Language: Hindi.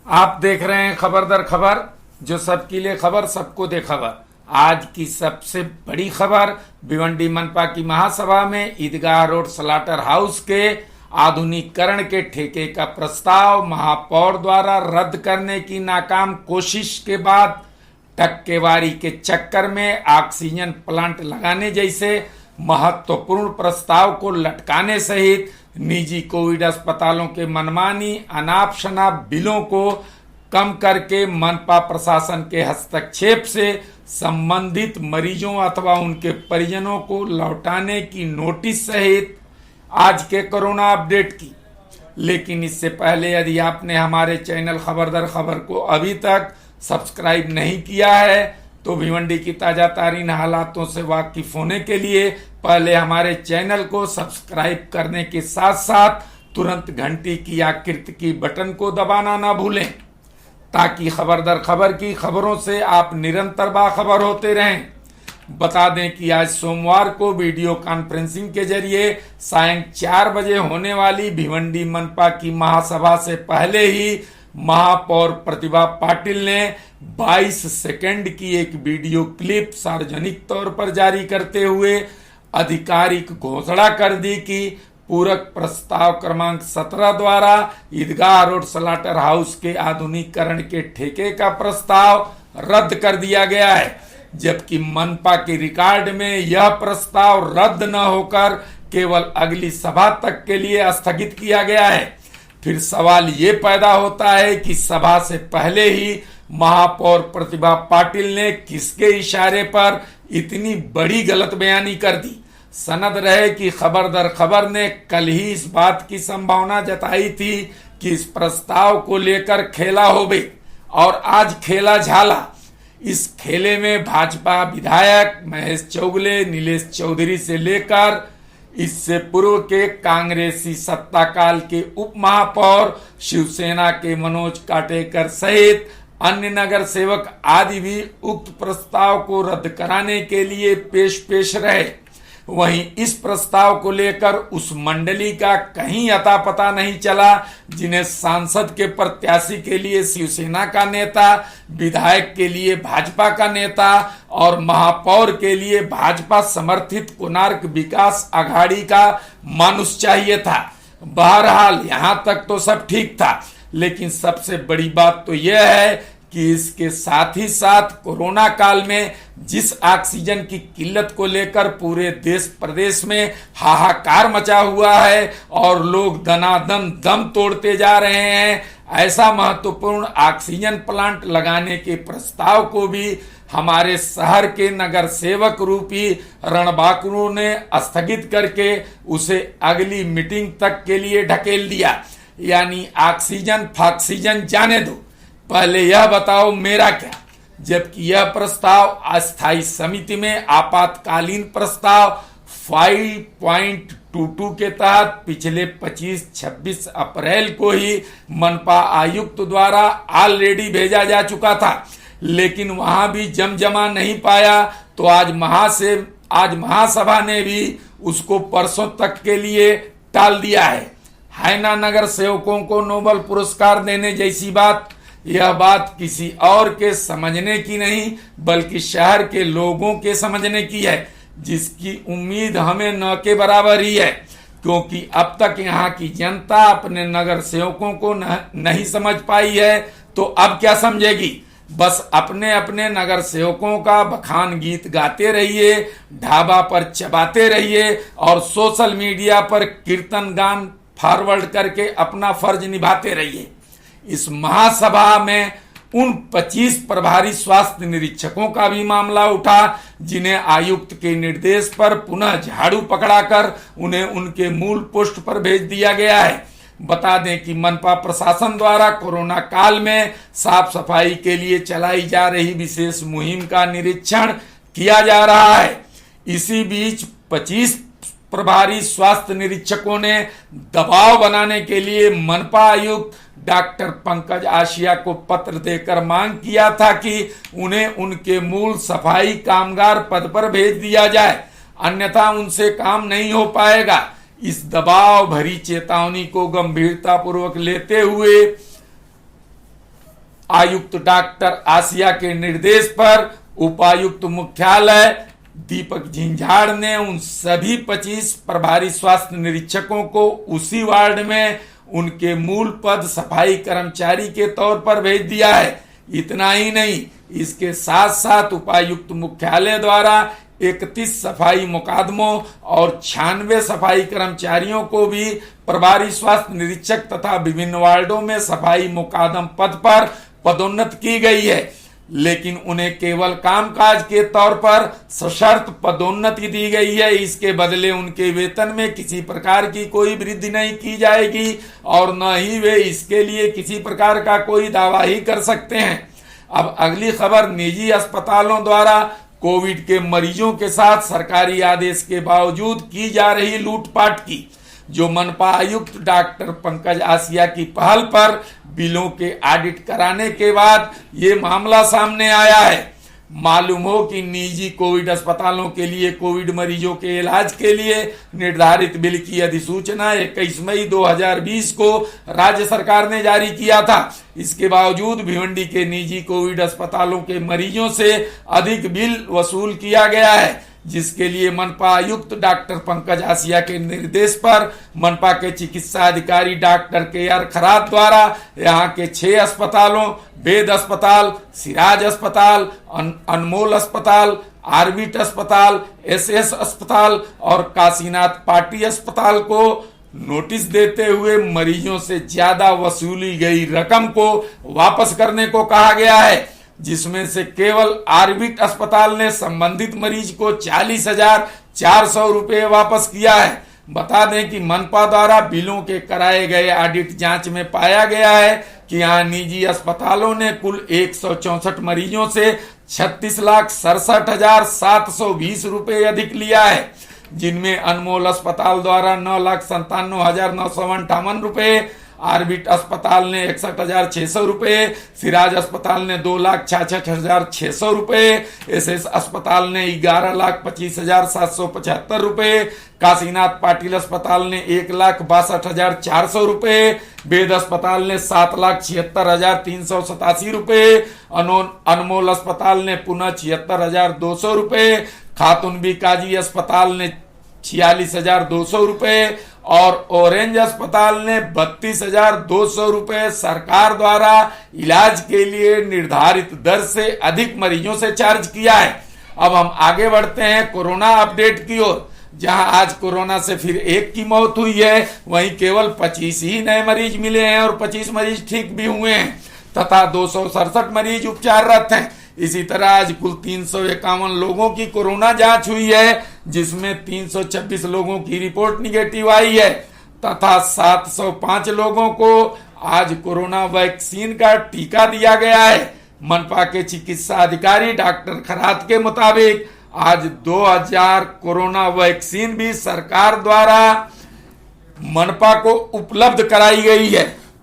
आप देख रहे हैं खबर दर खबर, जो सबके लिए खबर सबको दे खबर। आज की सबसे बड़ी खबर, भिवंडी मनपा की महासभा में ईदगाह रोड स्लाटर हाउस के आधुनिकीकरण के ठेके का प्रस्ताव महापौर द्वारा रद्द करने की नाकाम कोशिश के बाद टक्केवारी के चक्कर में ऑक्सीजन प्लांट लगाने जैसे महत्वपूर्ण प्रस्ताव को लटकाने सहित निजी कोविड अस्पतालों के मनमानी अनाप शनाप बिलों को कम करके मनपा प्रशासन के हस्तक्षेप से संबंधित मरीजों अथवा उनके परिजनों को लौटाने की नोटिस सहित आज के कोरोना अपडेट की। लेकिन इससे पहले यदि आपने हमारे चैनल खबर दर खबर को अभी तक सब्सक्राइब नहीं किया है तो भिवंडी की ताजा तरीन हालातों से वाकिफ होने के लिए पहले हमारे चैनल को सब्सक्राइब करने के साथ साथ तुरंत घंटी की आकृति की बटन को दबाना ना भूलें, ताकि खबर दर खबर की खबरों से आप निरंतर बाखबर होते रहें। बता दें कि आज सोमवार को वीडियो कॉन्फ्रेंसिंग के जरिए सायं 4 बजे होने वाली भिवंडी मनपा की महासभा से पहले ही महापौर प्रतिभा पाटिल ने 22 सेकंड की एक वीडियो क्लिप सार्वजनिक तौर पर जारी करते हुए आधिकारिक घोषणा कर दी कि पूरक प्रस्ताव क्रमांक 17 द्वारा ईदगाह रोड स्लाटर हाउस के आधुनिकीकरण के ठेके का प्रस्ताव रद्द कर दिया गया है, जबकि मनपा के रिकॉर्ड में यह प्रस्ताव रद्द न होकर केवल अगली सभा तक के लिए स्थगित किया गया है। फिर सवाल ये पैदा होता है कि सभा से पहले ही महापौर प्रतिभा पाटिल ने किसके इशारे पर इतनी बड़ी गलत बयानी कर दी। सनद रहे कि खबर दर खबर ने कल ही इस बात की संभावना जताई थी कि इस प्रस्ताव को लेकर खेला होवे, और आज खेला झाला। इस खेले में भाजपा विधायक महेश चौगले, नीलेश चौधरी से लेकर इससे पूर्व के कांग्रेसी सत्ता काल के उप महापौर, शिवसेना के मनोज काटेकर सहित अन्य नगर सेवक आदि भी उक्त प्रस्ताव को रद्द कराने के लिए पेश रहे। वहीं इस प्रस्ताव को लेकर उस मंडली का कहीं अता पता नहीं चला जिन्हें सांसद के प्रत्याशी के लिए शिवसेना का नेता, विधायक के लिए भाजपा का नेता और महापौर के लिए भाजपा समर्थित कोणार्क विकास आघाड़ी का मानुष चाहिए था। बहरहाल यहां तक तो सब ठीक था, लेकिन सबसे बड़ी बात तो यह है कि इसके साथ ही साथ कोरोना काल में जिस ऑक्सीजन की किल्लत को लेकर पूरे देश प्रदेश में हाहाकार मचा हुआ है और लोग दनादन दम तोड़ते जा रहे हैं, ऐसा महत्वपूर्ण ऑक्सीजन प्लांट लगाने के प्रस्ताव को भी हमारे शहर के नगर सेवक रूपी रणबांकुरों ने स्थगित करके उसे अगली मीटिंग तक के लिए ढकेल दिया। यानी ऑक्सीजन फाक्सीजन जाने दो, पहले यह बताओ मेरा क्या। जबकि यह प्रस्ताव अस्थायी समिति में आपातकालीन प्रस्ताव 5.22 के तहत पिछले 25-26 अप्रैल को ही मनपा आयुक्त द्वारा ऑलरेडी भेजा जा चुका था, लेकिन वहां भी जमा नहीं पाया। तो आज महासभा ने भी उसको परसों तक के लिए टाल दिया है ना। नगर सेवकों को नोबेल पुरस्कार देने जैसी बात, यह बात किसी और के समझने की नहीं बल्कि शहर के लोगों के समझने की है, जिसकी उम्मीद हमें न के बराबर ही है, क्योंकि अब तक यहाँ की जनता अपने नगर सेवकों को नहीं समझ पाई है, तो अब क्या समझेगी। बस अपने अपने नगर सेवकों का बखान गीत गाते रहिए, ढाबा पर चबाते रहिए और सोशल मीडिया पर कीर्तन गान फॉरवर्ड करके अपना फर्ज निभाते रहिए। इस महासभा में उन 25 प्रभारी स्वास्थ्य निरीक्षकों का भी मामला उठा जिन्हें आयुक्त के निर्देश पर पुनः झाड़ू पकड़ाकर उन्हें उनके मूल पोस्ट पर भेज दिया गया है। बता दें कि मनपा प्रशासन द्वारा कोरोना काल में साफ सफाई के लिए चलाई जा रही विशेष मुहिम का निरीक्षण किया जा रहा है। इसी बीच 25 प्रभारी स्वास्थ्य निरीक्षकों ने दबाव बनाने के लिए मनपा आयुक्त डॉक्टर पंकज आशिया को पत्र देकर मांग किया था कि उन्हें उनके मूल सफाई कामगार पद पर भेज दिया जाए, अन्यथा उनसे काम नहीं हो पाएगा। इस दबाव भरी चेतावनी को गंभीरता पूर्वक लेते हुए आयुक्त डॉक्टर आसिया के निर्देश पर उपायुक्त मुख्यालय दीपक झिंझाड़ ने उन सभी 25 प्रभारी स्वास्थ्य निरीक्षकों को उसी वार्ड में उनके मूल पद सफाई कर्मचारी के तौर पर भेज दिया है। इतना ही नहीं, इसके साथ साथ उपायुक्त मुख्यालय द्वारा 31 सफाई मुकादमों और 96 सफाई कर्मचारियों को भी प्रभारी स्वास्थ्य निरीक्षक तथा विभिन्न वार्डों में सफाई मुकादम पद पर पदोन्नत की गई है, लेकिन उन्हें केवल कामकाज के तौर पर सशर्त पदोन्नति दी गई है। इसके बदले उनके वेतन में किसी प्रकार की कोई वृद्धि नहीं की जाएगी और न ही वे इसके लिए किसी प्रकार का कोई दावा ही कर सकते हैं। अब अगली खबर, निजी अस्पतालों द्वारा कोविड के मरीजों के साथ सरकारी आदेश के बावजूद की जा रही लूटपाट की, जो मनपा आयुक्त डॉक्टर पंकज आसिया की पहल पर बिलों के ऑडिट कराने के बाद ये मामला सामने आया है। मालूम हो कि निजी कोविड अस्पतालों के लिए कोविड मरीजों के इलाज के लिए निर्धारित बिल की अधिसूचना 21 मई 2020 को राज्य सरकार ने जारी किया था। इसके बावजूद भिवंडी के निजी कोविड अस्पतालों के मरीजों से अधिक बिल वसूल किया गया है, जिसके लिए मनपा आयुक्त डॉक्टर पंकज आसिया के निर्देश पर मनपा के चिकित्सा अधिकारी डॉक्टर के.आर. खरात द्वारा यहाँ के 6 अस्पतालों, वेद अस्पताल, सिराज अस्पताल, अनमोल अस्पताल, आरबिट अस्पताल, एसएस अस्पताल और काशीनाथ पार्टी अस्पताल को नोटिस देते हुए मरीजों से ज्यादा वसूली गई रकम को वापस करने को कहा गया है, जिसमें से केवल आरबिट अस्पताल ने संबंधित मरीज को 40,400 रुपये वापस किया है। बता दें कि मनपा द्वारा बिलों के कराए गए ऑडिट जांच में पाया गया है कि यहाँ निजी अस्पतालों ने कुल 164 मरीजों से 36,67,720 रुपये अधिक लिया है, जिनमें अनमोल अस्पताल द्वारा 9,97,958 रुपये, आरबिट अस्पताल ने 61,600 रुपये, सिराज अस्पताल ने 2,66,600 रुपये, एसएस अस्पताल ने 11,25,775 रुपये, काशीनाथ पाटिल अस्पताल ने 1,62,400 रुपये, वेद अस्पताल ने 7,76,387 रुपये, अनमोल अस्पताल ने पुनः 76,200 रुपये, खातुनबी काजी अस्पताल ने 46,200 रुपये और ऑरेंज अस्पताल ने 32,200 रुपये सरकार द्वारा इलाज के लिए निर्धारित दर से अधिक मरीजों से चार्ज किया है। अब हम आगे बढ़ते हैं कोरोना अपडेट की ओर, जहां आज कोरोना से फिर एक की मौत हुई है, वहीं केवल 25 ही नए मरीज मिले हैं और 25 मरीज ठीक भी हुए हैं तथा 267 मरीज उपचाररत हैं। इसी तरह आज कुल 351 लोगों की कोरोना जांच हुई है, जिसमें 326 लोगों की रिपोर्ट निगेटिव आई है तथा 705 लोगों को आज कोरोना वैक्सीन का टीका दिया गया है। मनपा के चिकित्सा अधिकारी डॉक्टर खरात के मुताबिक आज 2000 कोरोना वैक्सीन भी सरकार द्वारा मनपा को उपलब्ध कराई गई है।